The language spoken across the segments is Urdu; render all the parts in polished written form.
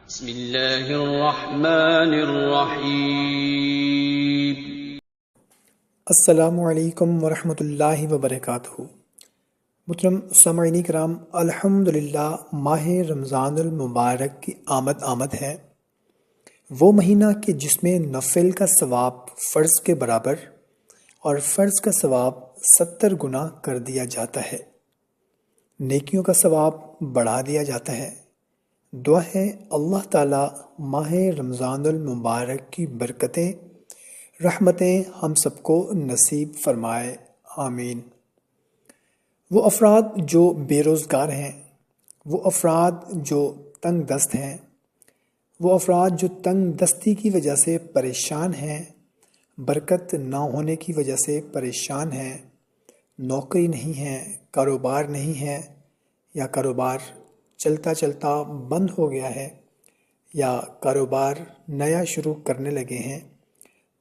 بسم اللہ الرحمن الرحیم۔ السلام علیکم ورحمۃ اللہ وبرکاتہ۔ محترم سامعین کرام، الحمدللہ ماہ رمضان المبارک کی آمد ہے، وہ مہینہ کہ جس میں نفل کا ثواب فرض کے برابر اور فرض کا ثواب 70 گنا کر دیا جاتا ہے، نیکیوں کا ثواب بڑھا دیا جاتا ہے۔ دعا ہے اللہ تعالیٰ ماہ رمضان المبارک کی برکتیں، رحمتیں ہم سب کو نصیب فرمائے، آمین۔ وہ افراد جو بے روزگار ہیں، وہ افراد جو تنگ دست ہیں، وہ افراد جو تنگ دستی کی وجہ سے پریشان ہیں، برکت نہ ہونے کی وجہ سے پریشان ہیں، نوکری نہیں ہے، کاروبار نہیں ہے، یا کاروبار چلتا چلتا بند ہو گیا ہے، یا کاروبار نیا شروع کرنے لگے ہیں،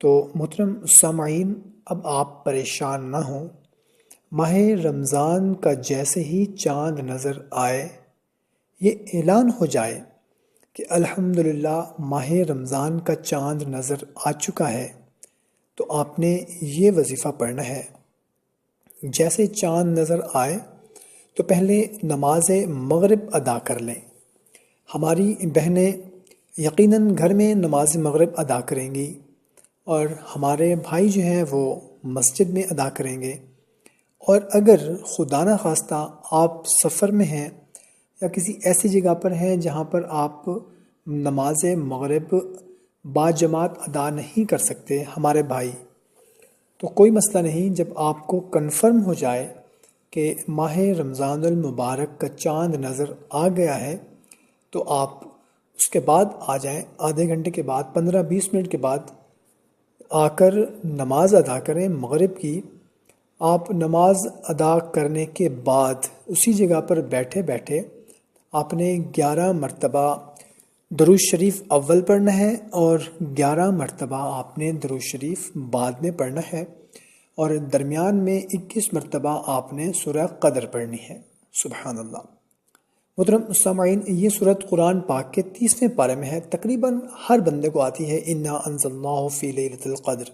تو محترم سامعین اب آپ پریشان نہ ہوں۔ ماہ رمضان کا جیسے ہی چاند نظر آئے، یہ اعلان ہو جائے کہ الحمدللہ ماہ رمضان کا چاند نظر آ چکا ہے، تو آپ نے یہ وظیفہ پڑھنا ہے۔ جیسے چاند نظر آئے تو پہلے نماز مغرب ادا کر لیں۔ ہماری بہنیں یقیناً گھر میں نماز مغرب ادا کریں گی، اور ہمارے بھائی جو ہیں وہ مسجد میں ادا کریں گے۔ اور اگر خدا نہ خواستہ آپ سفر میں ہیں یا کسی ایسی جگہ پر ہیں جہاں پر آپ نماز مغرب باجماعت ادا نہیں کر سکتے ہمارے بھائی، تو کوئی مسئلہ نہیں۔ جب آپ کو کنفرم ہو جائے کہ ماہ رمضان المبارک کا چاند نظر آ گیا ہے، تو آپ اس کے بعد آ جائیں، آدھے گھنٹے کے بعد، 15-20 منٹ کے بعد آ کر نماز ادا کریں مغرب کی۔ آپ نماز ادا کرنے کے بعد اسی جگہ پر بیٹھے بیٹھے آپ نے 11 مرتبہ درود شریف اول پڑھنا ہے، اور 11 مرتبہ آپ نے درود شریف بعد میں پڑھنا ہے، اور درمیان میں 21 مرتبہ آپ نے سورہ قدر پڑھنی ہے۔ سبحان اللہ۔ محترم سامعین، یہ صورت قرآن پاک کے 30ویں پارے میں ہے، تقریباً ہر بندے کو آتی ہے، انا انزلناہ فی لیلۃ القدر۔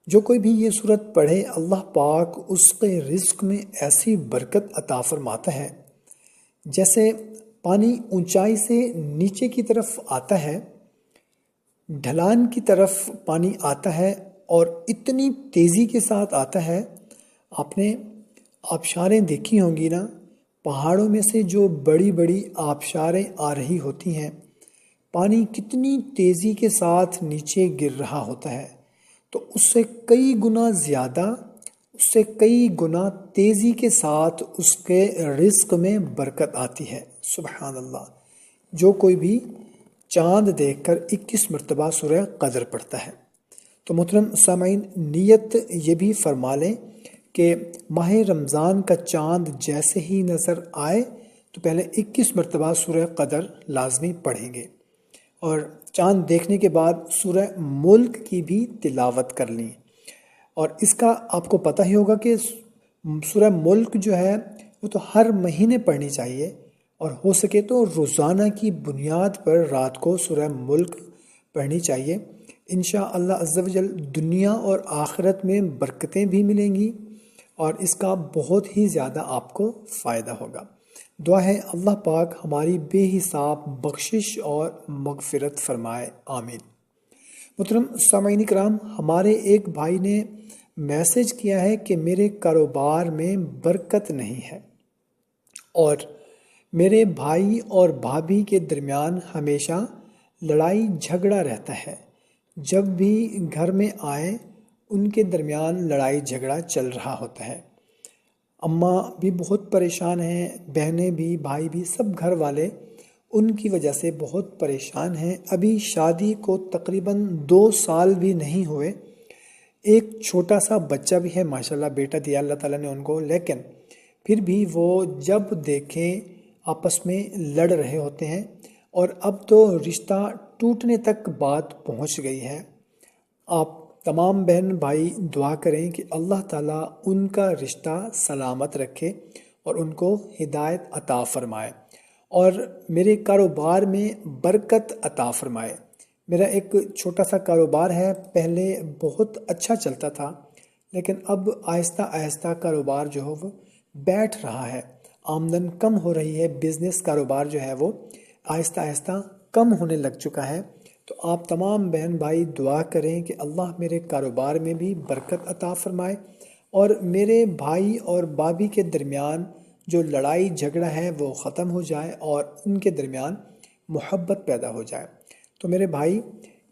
جو کوئی بھی یہ صورت پڑھے، اللہ پاک اس کے رزق میں ایسی برکت عطا فرماتا ہے جیسے پانی اونچائی سے نیچے کی طرف آتا ہے، ڈھلان کی طرف پانی آتا ہے، اور اتنی تیزی کے ساتھ آتا ہے۔ آپ نے آبشاریں دیکھی ہوں گی نا، پہاڑوں میں سے جو بڑی بڑی آبشاریں آ رہی ہوتی ہیں، پانی کتنی تیزی کے ساتھ نیچے گر رہا ہوتا ہے، تو اس سے کئی گنا زیادہ، اس سے کئی گنا تیزی کے ساتھ اس کے رزق میں برکت آتی ہے۔ سبحان اللہ۔ جو کوئی بھی چاند دیکھ کر 21 مرتبہ سورہ قدر پڑھتا ہے، تو محترم سامعین نیت یہ بھی فرما لیں کہ ماہ رمضان کا چاند جیسے ہی نظر آئے تو پہلے 21 مرتبہ سورہ قدر لازمی پڑھیں گے، اور چاند دیکھنے کے بعد سورہ ملک کی بھی تلاوت کر لیں۔ اور اس کا آپ کو پتہ ہی ہوگا کہ سورہ ملک جو ہے وہ تو ہر مہینے پڑھنی چاہیے، اور ہو سکے تو روزانہ کی بنیاد پر رات کو سورہ ملک پڑھنی چاہیے۔ انشاءاللہ عز و جل دنیا اور آخرت میں برکتیں بھی ملیں گی، اور اس کا بہت ہی زیادہ آپ کو فائدہ ہوگا۔ دعا ہے اللہ پاک ہماری بے حساب بخشش اور مغفرت فرمائے، آمین۔ محترم سامعین کرام، ہمارے ایک بھائی نے میسج کیا ہے کہ میرے کاروبار میں برکت نہیں ہے، اور میرے بھائی اور بھابھی کے درمیان ہمیشہ لڑائی جھگڑا رہتا ہے۔ جب بھی گھر میں آئیں ان کے درمیان لڑائی جھگڑا چل رہا ہوتا ہے۔ اماں بھی بہت پریشان ہیں، بہنیں بھی، بھائی بھی، سب گھر والے ان کی وجہ سے بہت پریشان ہیں۔ ابھی شادی کو تقریباً 2 سال بھی نہیں ہوئے، ایک چھوٹا سا بچہ بھی ہے، ماشاءاللہ بیٹا دیا اللہ تعالیٰ نے ان کو، لیکن پھر بھی وہ جب دیکھیں آپس میں لڑ رہے ہوتے ہیں، اور اب تو رشتہ ٹوٹنے تک بات پہنچ گئی ہے۔ آپ تمام بہن بھائی دعا کریں کہ اللہ تعالیٰ ان کا رشتہ سلامت رکھے اور ان کو ہدایت عطا فرمائے، اور میرے کاروبار میں برکت عطا فرمائے۔ میرا ایک چھوٹا سا کاروبار ہے، پہلے بہت اچھا چلتا تھا، لیکن اب آہستہ آہستہ کاروبار جو ہے وہ بیٹھ رہا ہے، آمدن کم ہو رہی ہے، بزنس کاروبار جو ہے وہ آہستہ آہستہ کم ہونے لگ چکا ہے۔ تو آپ تمام بہن بھائی دعا کریں کہ اللہ میرے کاروبار میں بھی برکت عطا فرمائے، اور میرے بھائی اور بھابھی کے درمیان جو لڑائی جھگڑا ہے وہ ختم ہو جائے اور ان کے درمیان محبت پیدا ہو جائے۔ تو میرے بھائی،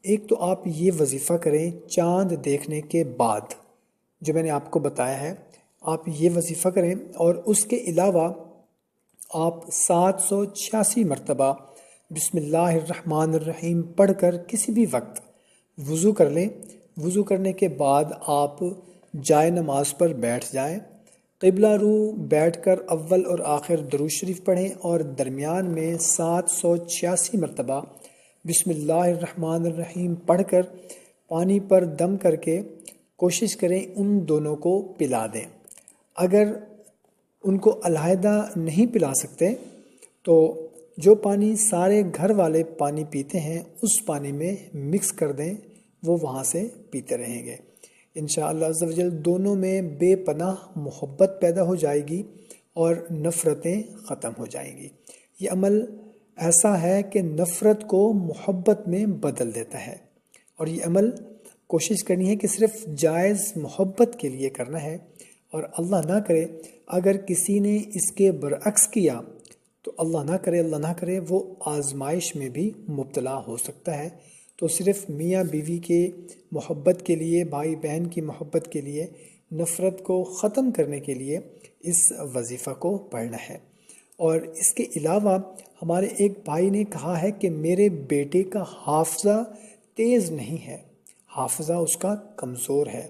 ایک تو آپ یہ وظیفہ کریں چاند دیکھنے کے بعد، جو میں نے آپ کو بتایا ہے، آپ یہ وظیفہ کریں، اور اس کے علاوہ آپ 786 مرتبہ بسم اللہ الرحمن الرحیم پڑھ کر کسی بھی وقت وضو کر لیں۔ وضو کرنے کے بعد آپ جائے نماز پر بیٹھ جائیں، قبلہ رو بیٹھ کر اول اور آخر درود شریف پڑھیں، اور درمیان میں 786 مرتبہ بسم اللہ الرحمن الرحیم پڑھ کر پانی پر دم کر کے کوشش کریں ان دونوں کو پلا دیں۔ اگر ان کو علیحدہ نہیں پلا سکتے تو جو پانی سارے گھر والے پانی پیتے ہیں اس پانی میں مکس کر دیں، وہ وہاں سے پیتے رہیں گے۔ انشاءاللہ عز و جل دونوں میں بے پناہ محبت پیدا ہو جائے گی اور نفرتیں ختم ہو جائیں گی۔ یہ عمل ایسا ہے کہ نفرت کو محبت میں بدل دیتا ہے، اور یہ عمل کوشش کرنی ہے کہ صرف جائز محبت کے لیے کرنا ہے، اور اللہ نہ کرے اگر کسی نے اس کے برعکس کیا تو اللہ نہ کرے وہ آزمائش میں بھی مبتلا ہو سکتا ہے۔ تو صرف میاں بیوی کے محبت کے لیے، بھائی بہن کی محبت کے لیے، نفرت کو ختم کرنے کے لیے اس وظیفہ کو پڑھنا ہے۔ اور اس کے علاوہ ہمارے ایک بھائی نے کہا ہے کہ میرے بیٹے کا حافظہ تیز نہیں ہے، حافظہ اس کا کمزور ہے،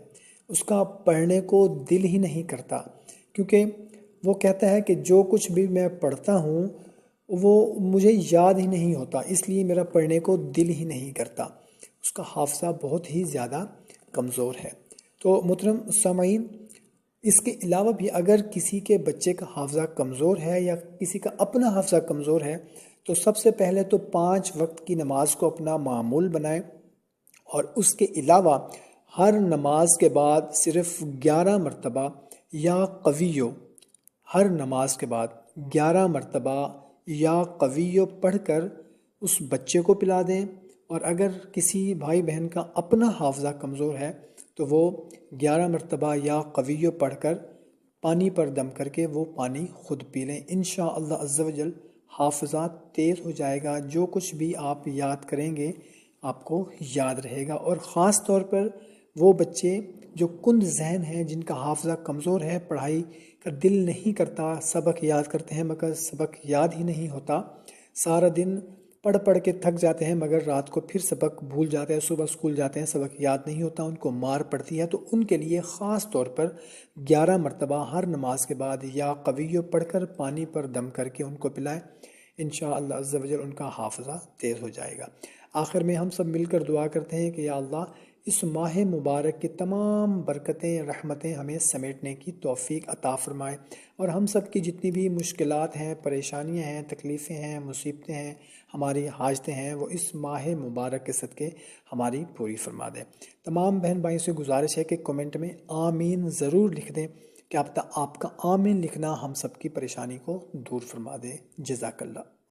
اس کا پڑھنے کو دل ہی نہیں کرتا، کیونکہ وہ کہتا ہے کہ جو کچھ بھی میں پڑھتا ہوں وہ مجھے یاد ہی نہیں ہوتا، اس لیے میرا پڑھنے کو دل ہی نہیں کرتا، اس کا حافظہ بہت ہی زیادہ کمزور ہے۔ تو محترم سامعین، اس کے علاوہ بھی اگر کسی کے بچے کا حافظہ کمزور ہے یا کسی کا اپنا حافظہ کمزور ہے تو سب سے پہلے تو 5 وقت کی نماز کو اپنا معمول بنائیں، اور اس کے علاوہ ہر نماز کے بعد صرف 11 مرتبہ یا قویو، ہر نماز کے بعد 11 مرتبہ یا قویو پڑھ کر اس بچے کو پلا دیں۔ اور اگر کسی بھائی بہن کا اپنا حافظہ کمزور ہے تو وہ 11 مرتبہ یا قویو پڑھ کر پانی پر دم کر کے وہ پانی خود پی لیں۔ انشاءاللہ عز و جل حافظہ تیز ہو جائے گا، جو کچھ بھی آپ یاد کریں گے آپ کو یاد رہے گا۔ اور خاص طور پر وہ بچے جو کند ذہن ہیں، جن کا حافظہ کمزور ہے، پڑھائی کا دل نہیں کرتا، سبق یاد کرتے ہیں مگر سبق یاد ہی نہیں ہوتا، سارا دن پڑھ کے تھک جاتے ہیں مگر رات کو پھر سبق بھول جاتے ہیں، صبح اسکول جاتے ہیں سبق یاد نہیں ہوتا، ان کو مار پڑتی ہے۔ تو ان کے لیے خاص طور پر 11 مرتبہ ہر نماز کے بعد یا قویو پڑھ کر پانی پر دم کر کے ان کو پلائیں، انشاءاللہ عز و جل ان کا حافظہ تیز ہو جائے گا۔ آخر میں ہم سب مل کر دعا کرتے ہیں کہ یا اللہ اس ماہ مبارک کی تمام برکتیں، رحمتیں ہمیں سمیٹنے کی توفیق عطا فرمائے، اور ہم سب کی جتنی بھی مشکلات ہیں، پریشانیاں ہیں، تکلیفیں ہیں، مصیبتیں ہیں، ہماری حاجتیں ہیں، وہ اس ماہ مبارک کے صدقے ہماری پوری فرما دیں۔ تمام بہن بھائیوں سے گزارش ہے کہ کمنٹ میں آمین ضرور لکھ دیں، کہ آپ کا آمین لکھنا ہم سب کی پریشانی کو دور فرما دے۔ جزاک اللہ۔